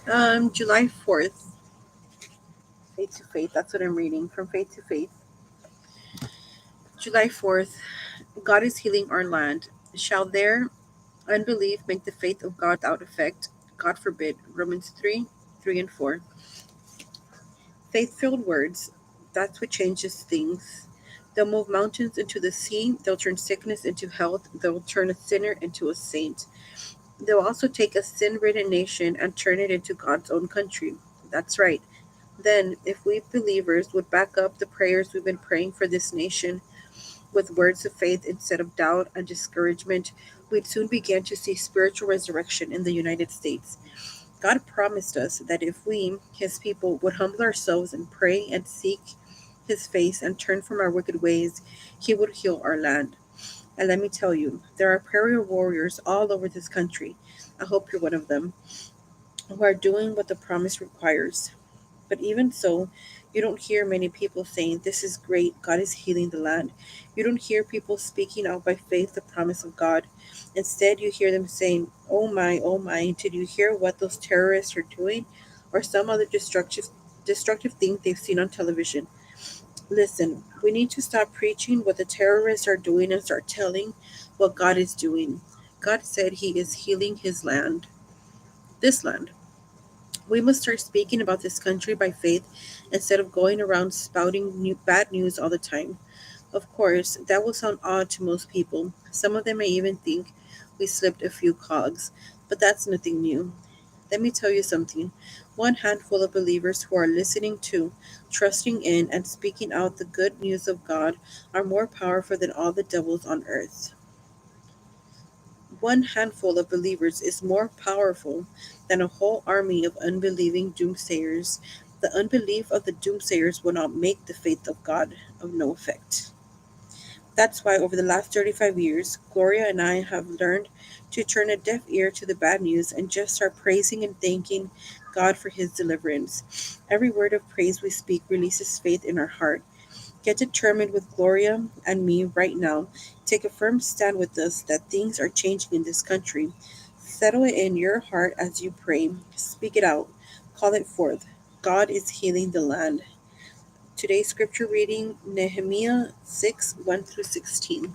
July 4th, Faith to Faith. That's what I'm reading from Faith to Faith. July 4th, God is healing our land. Shall their unbelief make the faith of God without effect? God forbid. Romans 3 3 and 4. Faith filled words. That's what changes things. They'll move mountains into the sea. They'll turn sickness into health. They'll turn a sinner into a saint. They'll also take a sin ridden nation and turn it into God's own country. That's right. Then, if we believers would back up the prayers we've been praying for this nation with words of faith instead of doubt and discouragement, we'd soon begin to see spiritual resurrection in the United States. God promised us that if we, His people, would humble ourselves and pray and seek His face and turn from our wicked ways, He would heal our land. And let me tell you, there are prayer warriors all over this country. I hope you're one of them, who are doing what the promise requires. But even so, you don't hear many people saying, "This is great, God is healing the land." You don't hear people speaking out by faith the promise of God. Instead, you hear them saying, oh my, did you hear what those terrorists are doing?" Or some other destructive thing they've seen on television. Listen, we need to stop preaching what the terrorists are doing and start telling what God is doing. God said He is healing His land, this land. We must start speaking about this country by faith instead of going around spouting bad news all the time. Of course, that will sound odd to most people. Some of them may even think we slipped a few cogs, but that's nothing new. Let me tell you something. One handful of believers who are listening to, trusting in, and speaking out the good news of God are more powerful than all the devils on earth. One handful of believers is more powerful than a whole army of unbelieving doomsayers. The unbelief of the doomsayers will not make the faith of God of no effect. That's why over the last 35 years, Gloria and I have learned to turn a deaf ear to the bad news and just start praising and thanking God for His deliverance. Every word of praise we speak releases faith in our heart. Get determined with Gloria and me right now. Take a firm stand with us that things are changing in this country. Settle it in your heart as you pray. Speak it out. Call it forth. God is healing the land. Today's scripture reading, Nehemiah 6 1 through 16.